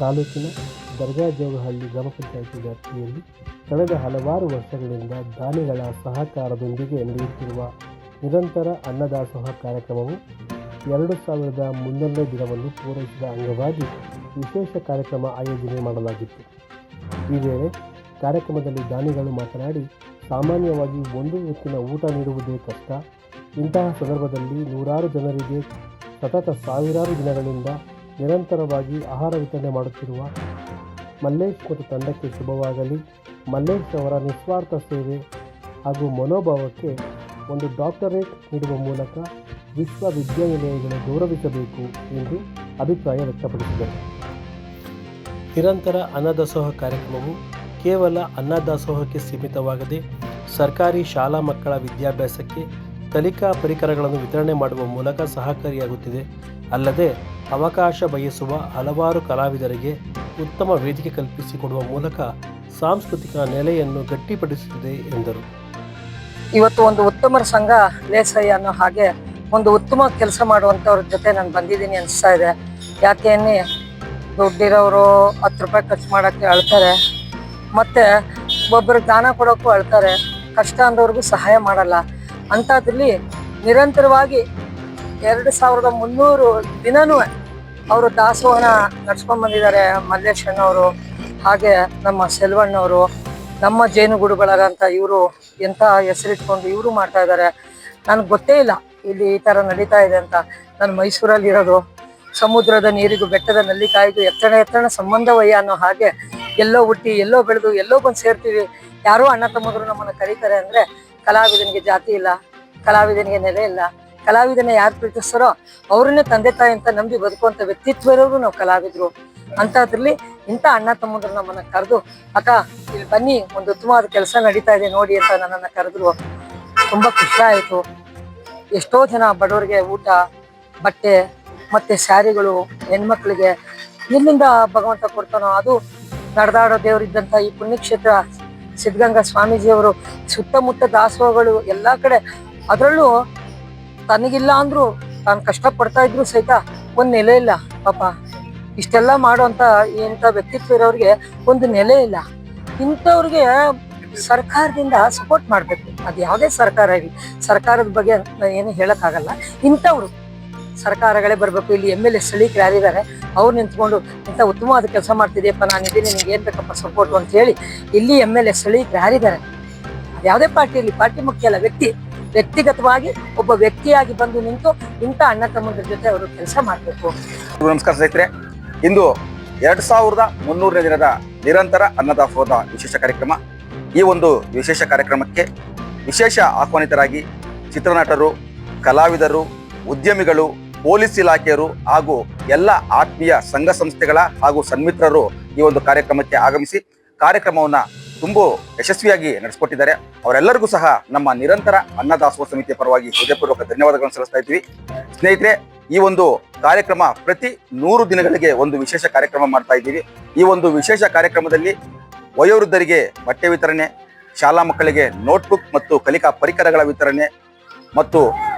ತಾಲೂಕಿನ ದರ್ಗಾಜೋಗಹಳ್ಳಿ ಗ್ರಾಮ ಪಂಚಾಯಿತಿ ವ್ಯಾಪ್ತಿಯಲ್ಲಿ ಕಳೆದ ಹಲವಾರು ವರ್ಷಗಳಿಂದ ದಾನಿಗಳ ಸಹಕಾರದೊಂದಿಗೆ ನಡೆಯುತ್ತಿರುವ ನಿರಂತರ ಅನ್ನದಾಸೋಹ ಕಾರ್ಯಕ್ರಮವು 2300ನೇ ದಿನವನ್ನು ಪೂರೈಸಿದ ಅಂಗವಾಗಿ ವಿಶೇಷ ಕಾರ್ಯಕ್ರಮ ಆಯೋಜನೆ ಮಾಡಲಾಗಿತ್ತು. ಈ ವೇಳೆ ಕಾರ್ಯಕ್ರಮದಲ್ಲಿ ದಾನಿಗಳು ಮಾತನಾಡಿ, ಸಾಮಾನ್ಯವಾಗಿ ಒಂದು ಹೊತ್ತಿನ ಊಟ ನೀಡುವುದೇ ಕಷ್ಟ. ಇಂತಹ ಸಂದರ್ಭದಲ್ಲಿ ನೂರಾರು ಜನರಿಗೆ ಸತತ ಸಾವಿರಾರು ದಿನಗಳಿಂದ ನಿರಂತರವಾಗಿ ಆಹಾರ ವಿತರಣೆ ಮಾಡುತ್ತಿರುವ ಮಲ್ಲೇಶ್ ಮತ್ತು ತಂಡಕ್ಕೆ ಶುಭವಾಗಲಿ. ಮಲ್ಲೇಶ್ ಅವರ ನಿಸ್ವಾರ್ಥ ಸೇವೆ ಹಾಗೂ ಮನೋಭಾವಕ್ಕೆ ಒಂದು ಡಾಕ್ಟರೇಟ್ ನೀಡುವ ಮೂಲಕ ವಿಶ್ವವಿದ್ಯಾನಿಲಯಗಳು ಗೌರವಿಸಬೇಕು ಎಂದು ಅಭಿಪ್ರಾಯ ವ್ಯಕ್ತಪಡಿಸಿದರು. ನಿರಂತರ ಅನ್ನದಾಸೋಹ ಕಾರ್ಯಕ್ರಮವು ಕೇವಲ ಅನ್ನದಾಸೋಹಕ್ಕೆ ಸೀಮಿತವಾಗದೆ ಸರ್ಕಾರಿ ಶಾಲಾ ಮಕ್ಕಳ ವಿದ್ಯಾಭ್ಯಾಸಕ್ಕೆ ಕಲಿಕಾ ಪರಿಕರಗಳನ್ನು ವಿತರಣೆ ಮಾಡುವ ಮೂಲಕ ಸಹಕಾರಿಯಾಗುತ್ತಿದೆ. ಅಲ್ಲದೆ ಅವಕಾಶ ಬಯಸುವ ಹಲವಾರು ಕಲಾವಿದರಿಗೆ ಉತ್ತಮ ವೇದಿಕೆ ಕಲ್ಪಿಸಿಕೊಡುವ ಮೂಲಕ ಸಾಂಸ್ಕೃತಿಕ ನೆಲೆಯನ್ನು ಗಟ್ಟಿಪಡಿಸುತ್ತಿದೆ ಎಂದರು. ಇವತ್ತು ಒಂದು ಉತ್ತಮರ ಸಂಘ ಲೇಸಯ್ಯ ಅನ್ನೋ ಹಾಗೆ ಒಂದು ಉತ್ತಮ ಕೆಲಸ ಮಾಡುವಂಥವ್ರ ಜೊತೆ ನಾನು ಬಂದಿದ್ದೀನಿ ಅನಿಸ್ತಾ ಇದೆ. ಯಾಕೆನ್ನಿ ದುಡ್ಡಿರೋರು 10 ರೂಪಾಯಿ ಖರ್ಚು ಮಾಡೋಕ್ಕೆ ಅಳ್ತಾರೆ, ಮತ್ತು ಒಬ್ಬರಿಗೆ ದಾನ ಕೊಡೋಕ್ಕೂ ಅಳ್ತಾರೆ, ಕಷ್ಟ ಅಂದವ್ರಿಗೂ ಸಹಾಯ ಮಾಡಲ್ಲ. ಅಂಥದ್ರಲ್ಲಿ ನಿರಂತರವಾಗಿ 2300 ದಿನವೂ ಅವರು ದಾಸೋಹನ ನಡ್ಸ್ಕೊಂಡು ಬಂದಿದ್ದಾರೆ. ಮಲ್ಲೇಶ್ ಅಣ್ಣವರು, ಹಾಗೆ ನಮ್ಮ ಸೆಲ್ವಣ್ಣವರು, ನಮ್ಮ ಜೇನುಗೂಡುಗಳಂತ ಇವರು ಎಂಥ ಹೆಸರಿಟ್ಕೊಂಡು ಇವರು ಮಾಡ್ತಾ ಇದ್ದಾರೆ. ನನಗೆ ಗೊತ್ತೇ ಇಲ್ಲ ಇಲ್ಲಿ ಈ ಥರ ನಡೀತಾ ಇದೆ ಅಂತ. ನಾನು ಮೈಸೂರಲ್ಲಿ ಇರೋದು, ಸಮುದ್ರದ ನೀರಿಗೂ ಬೆಟ್ಟದ ನೆಲ್ಲಿಕಾಯಿಗೂ ಎತ್ತಣ ಸಂಬಂಧವಯ್ಯ ಅನ್ನೋ ಹಾಗೆ ಎಲ್ಲೋ ಹುಟ್ಟಿ ಎಲ್ಲೋ ಬೆಳೆದು ಎಲ್ಲೋ ಬಂದು ಸೇರ್ತೀವಿ. ಯಾರೋ ಅಣ್ಣ ತಮ್ಮದ್ರು ನಮ್ಮನ್ನು ಕರೀತಾರೆ ಅಂದರೆ ಕಲಾವಿದನಿಗೆ ಜಾತಿ ಇಲ್ಲ, ಕಲಾವಿದನಿಗೆ ನೆಲೆ ಇಲ್ಲ. ಕಲಾವಿದನ ಯಾರು ಪ್ರೀತಿಸ್ತಾರೋ ಅವ್ರನ್ನೇ ತಂದೆ ತಾಯಿ ಅಂತ ನಂಬಿ ಬದುಕುವಂಥ ವ್ಯಕ್ತಿತ್ವ ಇರೋರು ನಾವು ಕಲಾವಿದರು. ಅಂಥದ್ರಲ್ಲಿ ಇಂಥ ಅಣ್ಣ ತಮ್ಮಂದ್ರು ನಮ್ಮನ್ನು ಕರೆದು, ಅಕ್ಕ ಇಲ್ಲಿ ಬನ್ನಿ, ಒಂದು ಉತ್ತಮವಾದ ಕೆಲಸ ನಡೀತಾ ಇದೆ ನೋಡಿ ಅಂತ ನನ್ನನ್ನು ಕರೆದ್ರು. ತುಂಬ ಖುಷಿ ಆಯಿತು. ಎಷ್ಟೋ ಜನ ಬಡವರಿಗೆ ಊಟ, ಬಟ್ಟೆ ಮತ್ತು ಸ್ಯಾರಿಗಳು ಹೆಣ್ಮಕ್ಳಿಗೆ ಎಲ್ಲಿಂದ ಭಗವಂತ ಕೊಡ್ತಾನೋ ಅದು ನಡೆದಾಡೋ ದೇವರಿದ್ದಂಥ ಈ ಪುಣ್ಯಕ್ಷೇತ್ರ ಸಿದ್ಧಗಂಗಾ ಸ್ವಾಮೀಜಿಯವರು ಸುತ್ತಮುತ್ತ ದಾಸೋಹಗಳು ಎಲ್ಲ ಕಡೆ, ಅದರಲ್ಲೂ ತನಗಿಲ್ಲ ಅಂದರೂ ತಾನು ಕಷ್ಟಪಡ್ತಾ ಇದ್ರು ಸಹಿತ ಒಂದು ನೆಲೆ ಇಲ್ಲ ಪಾಪ. ಇಷ್ಟೆಲ್ಲ ಮಾಡೋಂಥ ಇಂಥ ವ್ಯಕ್ತಿತ್ವ ಇರೋರಿಗೆ ಒಂದು ನೆಲೆ ಇಲ್ಲ. ಇಂಥವ್ರಿಗೆ ಸರ್ಕಾರದಿಂದ ಸಪೋರ್ಟ್ ಮಾಡಬೇಕು. ಅದು ಯಾವುದೇ ಸರ್ಕಾರ ಇರಲಿ, ಸರ್ಕಾರದ ಬಗ್ಗೆ ಏನು ಹೇಳೋಕ್ಕಾಗಲ್ಲ. ಇಂಥವ್ರು ಸರ್ಕಾರಗಳೇ ಬರಬೇಕು. ಇಲ್ಲಿ MLA ಸ್ಥಳೀಕರು ಯಾರಿದ್ದಾರೆ ಅವ್ರು ನಿಂತ್ಕೊಂಡು ಇಂಥ ಉತ್ತಮವಾದ ಕೆಲಸ ಮಾಡ್ತಿದ್ದೀಯಪ್ಪ, ನಾನು ಇದ್ದೀನಿ, ನಿನಗೆ ಏನು ಬೇಕಪ್ಪ ಸಪೋರ್ಟು ಅಂತ ಹೇಳಿ ಇಲ್ಲಿ MLA ಸ್ಥಳೀಕರು ಯಾರಿದ್ದಾರೆ, ಅದು ಯಾವುದೇ ಪಾರ್ಟಿ ಇರಲಿ, ಪಾರ್ಟಿ ಮುಖ್ಯ ಅಲ್ಲ, ವ್ಯಕ್ತಿಗತವಾಗಿ ಒಬ್ಬ ವ್ಯಕ್ತಿಯಾಗಿ ಬಂದು ನಿಂತು ಇಂಥ ಅಣ್ಣ ತಮ್ಮಂದ್ರ ಜೊತೆ ಅವರು ಕೆಲಸ ಮಾಡಬೇಕು. ನಮಸ್ಕಾರ ಸ್ನೇಹಿತರೆ, ಇಂದು 2300ನೇ ದಿನದ ನಿರಂತರ ಅನ್ನದಾಸೋಹದ ವಿಶೇಷ ಕಾರ್ಯಕ್ರಮ. ಈ ಒಂದು ವಿಶೇಷ ಕಾರ್ಯಕ್ರಮಕ್ಕೆ ವಿಶೇಷ ಆಹ್ವಾನಿತರಾಗಿ ಚಿತ್ರನಟರು, ಕಲಾವಿದರು, ಉದ್ಯಮಿಗಳು, ಪೊಲೀಸ್ ಇಲಾಖೆಯರು ಹಾಗೂ ಎಲ್ಲ ಆತ್ಮೀಯ ಸಂಘ ಸಂಸ್ಥೆಗಳ ಹಾಗೂ ಸನ್ಮಿತ್ರರು ಈ ಒಂದು ಕಾರ್ಯಕ್ರಮಕ್ಕೆ ಆಗಮಿಸಿ ಕಾರ್ಯಕ್ರಮವನ್ನು ತುಂಬ ಯಶಸ್ವಿಯಾಗಿ ನಡೆಸಿಕೊಟ್ಟಿದ್ದಾರೆ. ಅವರೆಲ್ಲರಿಗೂ ಸಹ ನಮ್ಮ ನಿರಂತರ ಅನ್ನದಾಸೋಹ ಸಮಿತಿಯ ಪರವಾಗಿ ಹೃದಯಪೂರ್ವಕ ಧನ್ಯವಾದಗಳನ್ನು ಸಲ್ಲಿಸ್ತಾ ಇದ್ದೀವಿ. ಸ್ನೇಹಿತರೆ, ಈ ಒಂದು ಕಾರ್ಯಕ್ರಮ ಪ್ರತಿ 100 ದಿನಗಳಿಗೆ ಒಂದು ವಿಶೇಷ ಕಾರ್ಯಕ್ರಮ ಮಾಡ್ತಾ ಇದ್ದೀವಿ. ಈ ಒಂದು ವಿಶೇಷ ಕಾರ್ಯಕ್ರಮದಲ್ಲಿ ವಯೋವೃದ್ಧರಿಗೆ ಬಟ್ಟೆ ವಿತರಣೆ, ಶಾಲಾ ಮಕ್ಕಳಿಗೆ ನೋಟ್ಬುಕ್ ಮತ್ತು ಕಲಿಕಾ ಪರಿಕರಗಳ ವಿತರಣೆ ಮತ್ತು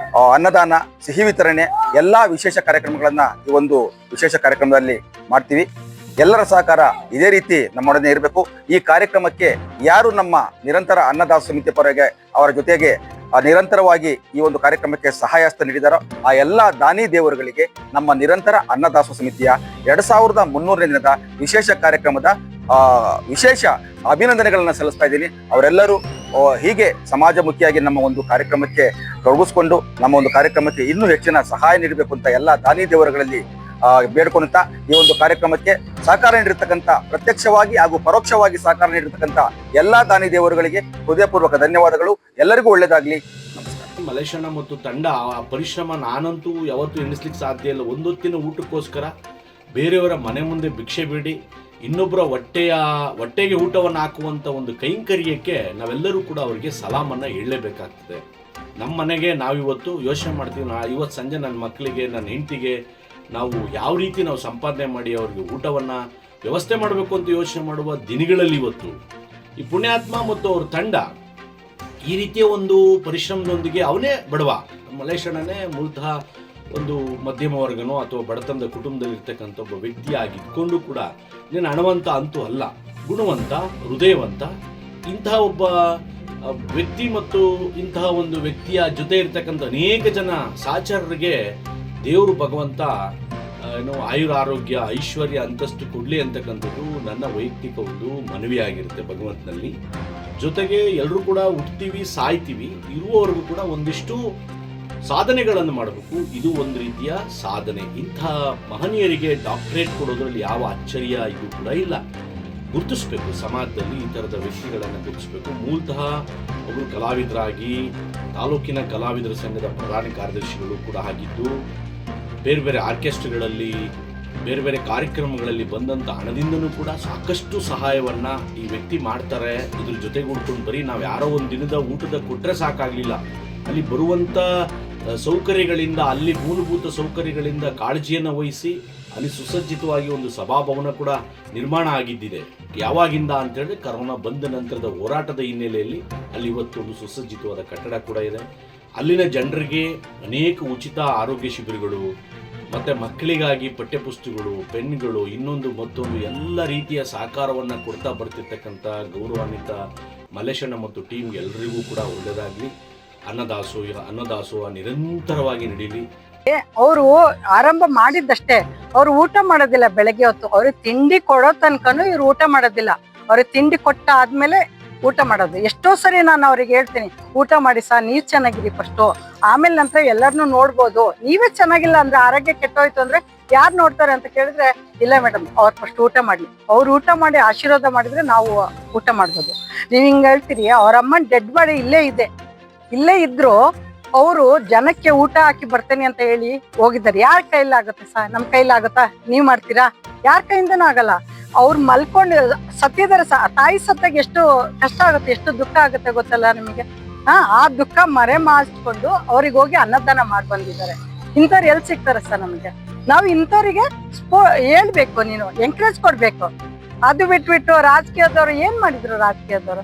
ಅನ್ನದಾನ, ಸಿಹಿ ವಿತರಣೆ ಎಲ್ಲ ವಿಶೇಷ ಕಾರ್ಯಕ್ರಮಗಳನ್ನು ಈ ಒಂದು ವಿಶೇಷ ಕಾರ್ಯಕ್ರಮದಲ್ಲಿ ಮಾಡ್ತೀವಿ. ಎಲ್ಲರ ಸಹಕಾರ ಇದೇ ರೀತಿ ನಮ್ಮೊಡನೆ ಇರಬೇಕು. ಈ ಕಾರ್ಯಕ್ರಮಕ್ಕೆ ಯಾರು ನಮ್ಮ ನಿರಂತರ ಅನ್ನದಾಸೋಹ ಸಮಿತಿ ಪರವಾಗಿ ಅವರ ಜೊತೆಗೆ ನಿರಂತರವಾಗಿ ಈ ಒಂದು ಕಾರ್ಯಕ್ರಮಕ್ಕೆ ಸಹಾಯಹಸ್ತ ನೀಡಿದಾರೋ ಆ ಎಲ್ಲ ದಾನಿ ದೇವರುಗಳಿಗೆ ನಮ್ಮ ನಿರಂತರ ಅನ್ನದಾಸೋಹ ಸಮಿತಿಯ 2300ನೇ ದಿನದ ವಿಶೇಷ ಕಾರ್ಯಕ್ರಮದ ವಿಶೇಷ ಅಭಿನಂದನೆಗಳನ್ನು ಸಲ್ಲಿಸ್ತಾ ಇದ್ದೀನಿ. ಅವರೆಲ್ಲರೂ ಹೀಗೆ ಸಮಾಜಮುಖಿಯಾಗಿ ನಮ್ಮ ಒಂದು ಕಾರ್ಯಕ್ರಮಕ್ಕೆ ತೊಡಗಿಸ್ಕೊಂಡು ನಮ್ಮ ಒಂದು ಕಾರ್ಯಕ್ರಮಕ್ಕೆ ಇನ್ನೂ ಹೆಚ್ಚಿನ ಸಹಾಯ ನೀಡಬೇಕು ಅಂತ ಎಲ್ಲ ದಾನಿ ದೇವರುಗಳಲ್ಲಿ ಬೇಡ್ಕೊಳ್ತಾ ಈ ಒಂದು ಕಾರ್ಯಕ್ರಮಕ್ಕೆ ಸಹಕಾರ ನೀಡಿರ್ತಕ್ಕಂಥ, ಪ್ರತ್ಯಕ್ಷವಾಗಿ ಹಾಗೂ ಪರೋಕ್ಷವಾಗಿ ಸಹಕಾರ ನೀಡಿರ್ತಕ್ಕಂಥ ಎಲ್ಲ ದಾನಿ ದೇವರುಗಳಿಗೆ ಹೃದಯಪೂರ್ವಕ ಧನ್ಯವಾದಗಳು. ಎಲ್ಲರಿಗೂ ಒಳ್ಳೆಯದಾಗಲಿ. ನಮಸ್ಕಾರ. ಮಲೇಶಣ್ಣ ಮತ್ತು ತಂಡ ಆ ಪರಿಶ್ರಮ ನಾನಂತೂ ಯಾವತ್ತೂ ಎಣಿಸ್ಲಿಕ್ಕೆ ಸಾಧ್ಯ ಇಲ್ಲ. ಒಂದೊತ್ತಿನ ಊಟಕ್ಕೋಸ್ಕರ ಬೇರೆಯವರ ಮನೆ ಮುಂದೆ ಭಿಕ್ಷೆ ಬೇಡಿ ಇನ್ನೊಬ್ಬರ ಹೊಟ್ಟೆಗೆ ಊಟವನ್ನು ಹಾಕುವಂಥ ಒಂದು ಕೈಂಕರ್ಯಕ್ಕೆ ನಾವೆಲ್ಲರೂ ಕೂಡ ಅವರಿಗೆ ಸಲಾಮನ್ನು ಹೇಳಲೇಬೇಕಾಗ್ತದೆ. ನಮ್ಮ ಮನೆಗೆ ನಾವಿವತ್ತು ಯೋಚನೆ ಮಾಡ್ತೀವಿ, ಇವತ್ತು ಸಂಜೆ ನನ್ನ ಮಕ್ಕಳಿಗೆ, ನನ್ನ ಹೆಂಡತಿಗೆ ನಾವು ಯಾವ ರೀತಿ ನಾವು ಸಂಪಾದನೆ ಮಾಡಿ ಅವ್ರಿಗೆ ಊಟವನ್ನು ವ್ಯವಸ್ಥೆ ಮಾಡಬೇಕು ಅಂತ ಯೋಚನೆ ಮಾಡುವ ದಿನಗಳಲ್ಲಿ ಇವತ್ತು ಈ ಪುಣ್ಯಾತ್ಮ ಮತ್ತು ಅವ್ರ ತಂಡ ಈ ರೀತಿಯ ಒಂದು ಪರಿಶ್ರಮದೊಂದಿಗೆ, ಅವನೇ ಬಡವ, ಮಲೇಶಣ್ಣನೇ ಮೂಲತಃ ಒಂದು ಮಧ್ಯಮ ವರ್ಗನೋ ಅಥವಾ ಬಡತನದ ಕುಟುಂಬದಲ್ಲಿರ್ತಕ್ಕಂಥ ಒಬ್ಬ ವ್ಯಕ್ತಿಯಾಗಿದ್ಕೊಂಡು ಕೂಡ ನೀನು ಹಣವಂತ ಅಂತೂ ಅಲ್ಲ, ಗುಣವಂತ, ಹೃದಯವಂತ, ಇಂತಹ ಒಬ್ಬ ವ್ಯಕ್ತಿ ಮತ್ತು ಇಂತಹ ಒಂದು ವ್ಯಕ್ತಿಯ ಜೊತೆ ಇರ್ತಕ್ಕಂಥ ಅನೇಕ ಜನ ಸಹಚರರಿಗೆ ದೇವರು ಭಗವಂತ ಆಯುರ ಆರೋಗ್ಯ ಐಶ್ವರ್ಯ ಅಂತಸ್ತು ಕೊಡಲಿ ಅಂತಕ್ಕಂಥದ್ದು ನನ್ನ ವೈಯಕ್ತಿಕ ಒಂದು ಮನವಿಯಾಗಿರುತ್ತೆ ಭಗವಂತನಲ್ಲಿ. ಜೊತೆಗೆ ಎಲ್ಲರೂ ಕೂಡ ಹುಟ್ತೀವಿ, ಸಾಯ್ತೀವಿ, ಇರುವವರೆಗೂ ಕೂಡ ಒಂದಿಷ್ಟು ಸಾಧನೆಗಳನ್ನು ಮಾಡಬೇಕು. ಇದು ಒಂದು ರೀತಿಯ ಸಾಧನೆ. ಇಂತಹ ಮಹನೀಯರಿಗೆ ಡಾಕ್ಟರೇಟ್ ಕೊಡೋದ್ರಲ್ಲಿ ಯಾವ ಅಚ್ಚರಿಯ ಇದು ಕೂಡ ಇಲ್ಲ. ಗುರುತಿಸ್ಬೇಕು, ಸಮಾಜದಲ್ಲಿ ಈ ಥರದ ವ್ಯಕ್ತಿಗಳನ್ನು ಗುರುತಿಸ್ಬೇಕು. ಮೂಲತಃ ಒಬ್ಬರು ಕಲಾವಿದರಾಗಿ ತಾಲೂಕಿನ ಕಲಾವಿದರ ಸಂಘದ ಪ್ರಧಾನ ಕಾರ್ಯದರ್ಶಿಗಳು ಕೂಡ ಆಗಿದ್ದು, ಬೇರೆ ಬೇರೆ ಆರ್ಕೆಸ್ಟ್ರಾಗಳಲ್ಲಿ ಬೇರೆ ಬೇರೆ ಕಾರ್ಯಕ್ರಮಗಳಲ್ಲಿ ಬಂದಂಥ ಹಣದಿಂದನೂ ಕೂಡ ಸಾಕಷ್ಟು ಸಹಾಯವನ್ನು ಈ ವ್ಯಕ್ತಿ ಮಾಡ್ತಾರೆ. ಇದ್ರ ಜೊತೆಗೆ ಉಡ್ಕೊಂಡು ಬರೀ ನಾವು ಯಾರೋ ಒಂದು ದಿನದ ಊಟದ ಕೊಟ್ಟರೆ ಸಾಕಾಗಲಿಲ್ಲ, ಅಲ್ಲಿ ಬರುವಂಥ ಸೌಕರ್ಯಗಳಿಂದ, ಅಲ್ಲಿ ಮೂಲಭೂತ ಸೌಕರ್ಯಗಳಿಂದ ಕಾಳಜಿಯನ್ನು ವಹಿಸಿ ಅಲ್ಲಿ ಸುಸಜ್ಜಿತವಾಗಿ ಒಂದು ಸಭಾಭವನ ಕೂಡ ನಿರ್ಮಾಣ ಆಗಿದ್ದಿದೆ. ಯಾವಾಗಿಂದ ಅಂತೇಳಿದ್ರೆ ಕರೋನಾ ಬಂದ ನಂತರದ ಹೋರಾಟದ ಹಿನ್ನೆಲೆಯಲ್ಲಿ ಅಲ್ಲಿ ಇವತ್ತು ಒಂದು ಸುಸಜ್ಜಿತವಾದ ಕಟ್ಟಡ ಕೂಡ ಇದೆ. ಅಲ್ಲಿನ ಜನರಿಗೆ ಅನೇಕ ಉಚಿತ ಆರೋಗ್ಯ ಶಿಬಿರಗಳು, ಮತ್ತು ಮಕ್ಕಳಿಗಾಗಿ ಪಠ್ಯಪುಸ್ತಕಗಳು, ಪೆನ್ಗಳು, ಇನ್ನೊಂದು ಮತ್ತೊಂದು ಎಲ್ಲ ರೀತಿಯ ಸಹಕಾರವನ್ನು ಕೊಡ್ತಾ ಬರ್ತಿರ್ತಕ್ಕಂಥ ಗೌರವಾನ್ವಿತ ಮಲ್ಲೇಶಣ್ಣ ಮತ್ತು ಟೀಮ್ಗೆ ಎಲ್ಲರಿಗೂ ಕೂಡ ಒಳ್ಳೆಯದಾಗಲಿ. ಅನ್ನದಾಸೋಹ ನಿರಂತರವಾಗಿ ನಡೀಲಿ. ಅವರು ಆರಂಭ ಮಾಡಿದ್ದಷ್ಟೇ, ಅವ್ರು ಊಟ ಮಾಡೋದಿಲ್ಲ ಬೆಳಗ್ಗೆ ಹೊತ್ತು. ಅವ್ರಿಗೆ ತಿಂಡಿ ಕೊಡೋ ತನಕನೂ ಇವ್ರು ಊಟ ಮಾಡೋದಿಲ್ಲ. ಅವ್ರಿಗೆ ತಿಂಡಿ ಕೊಟ್ಟ ಆದ್ಮೇಲೆ ಊಟ ಮಾಡೋದು. ಎಷ್ಟೋ ಸರಿ ನಾನು ಅವ್ರಿಗೆ ಹೇಳ್ತೀನಿ, ಊಟ ಮಾಡಿ ಸಾ, ನೀವ್ ಚೆನ್ನಾಗಿರಿ ಫಸ್ಟು, ಆಮೇಲೆ ನಂತರ ಎಲ್ಲರನ್ನೂ ನೋಡ್ಬೋದು. ನೀವೇ ಚೆನ್ನಾಗಿಲ್ಲ ಅಂದ್ರೆ, ಆರೋಗ್ಯ ಕೆಟ್ಟೋಯ್ತು ಅಂದ್ರೆ ಯಾರು ನೋಡ್ತಾರೆ ಅಂತ ಕೇಳಿದ್ರೆ, ಇಲ್ಲ ಮೇಡಮ್ ಅವ್ರು ಫಸ್ಟ್ ಊಟ ಮಾಡ್ಲಿ, ಅವ್ರು ಊಟ ಮಾಡಿ ಆಶೀರ್ವಾದ ಮಾಡಿದ್ರೆ ನಾವು ಊಟ ಮಾಡ್ಬೋದು. ನೀವ್ ಹಿಂಗ್ ಹೇಳ್ತೀರಿ, ಅವ್ರ ಅಮ್ಮನ ಡೆಡ್ ಬಾಡಿ ಇಲ್ಲೇ ಇದ್ರು ಅವರು ಜನಕ್ಕೆ ಊಟ ಹಾಕಿ ಬರ್ತೇನೆ ಅಂತ ಹೇಳಿ ಹೋಗಿದ್ದಾರೆ. ಯಾರ ಕೈಲಾಗುತ್ತೆ ಸಾ? ನಮ್ ಕೈಲಾಗುತ್ತಾ? ನೀವ್ ಮಾಡ್ತೀರಾ? ಯಾರ ಕೈಯಿಂದನೂ ಆಗಲ್ಲ. ಅವ್ರು ಮಲ್ಕೊಂಡು ಸತ್ತಿದ್ದಾರೆ. ತಾಯಿ ಸತ್ತಾಗ ಎಷ್ಟು ಕಷ್ಟ ಆಗುತ್ತೆ, ಎಷ್ಟು ದುಃಖ ಆಗುತ್ತೆ ಗೊತ್ತಲ್ಲ ನಿಮಗೆ. ಆ ದುಃಖ ಮರೆ ಮಾಡಿಸ್ಕೊಂಡು ಅವ್ರಿಗೆ ಹೋಗಿ ಅನ್ನದಾನ ಮಾಡಿ ಬಂದಿದ್ದಾರೆ. ಇಂಥವ್ರು ಎಲ್ಲಿ ಸಿಗ್ತಾರೆ ಸರ್ ನಮಗೆ? ನಾವು ಇಂಥವ್ರಿಗೆ ಹೇಳ್ಬೇಕು, ನೀನು ಎಂಕರೇಜ್ ಕೊಡ್ಬೇಕು. ಅದು ಬಿಟ್ಬಿಟ್ಟು ರಾಜಕೀಯದವ್ರು ಏನ್ ಮಾಡಿದ್ರು? ರಾಜಕೀಯದವ್ರು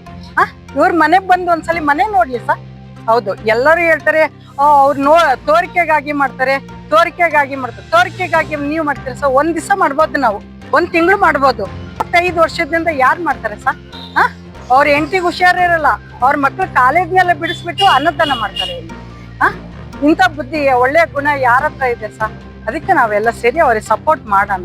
ಇವ್ರ ಮನೆಗ್ ಬಂದು ಒಂದ್ಸಲಿ ಮನೆ ನೋಡ್ಲಿ ಸರ್. ಹೌದು, ಎಲ್ಲರೂ ಹೇಳ್ತಾರೆ ಅವ್ರು ತೋರಿಕೆಗಾಗಿ ಮಾಡ್ತಾರೆ. ತೋರಿಕೆಗಾಗಿ ನೀವು ಮಾಡ್ತೀರಿ ಸರ್. ಒಂದ್ ದಿವಸ ಮಾಡ್ಬೋದು, ನಾವು ಒಂದ್ ತಿಂಗಳು ಮಾಡ್ಬೋದು. 5 ವರ್ಷದಿಂದ ಯಾರು ಮಾಡ್ತಾರೆ ಸರ್? ಅವ್ರ ಹೆಂಡತಿಗೆ ಹುಷಾರಿರಲ್ಲ, ಅವ್ರ ಮಕ್ಳು ಕಾಲೇಜ್ನೆಲ್ಲ ಬಿಡಿಸ್ಬಿಟ್ಟು ಅನ್ನದಾನ ಮಾಡ್ತಾರೆ. ಇಂಥ ಬುದ್ಧಿ, ಒಳ್ಳೆ ಗುಣ ಯಾರ ಹತ್ರ ಇದೆ ಸರ್? ಅದಕ್ಕೆ ನಾವೆಲ್ಲ ಸೇರಿ ಅವ್ರಿಗೆ ಸಪೋರ್ಟ್ ಮಾಡೋಣ.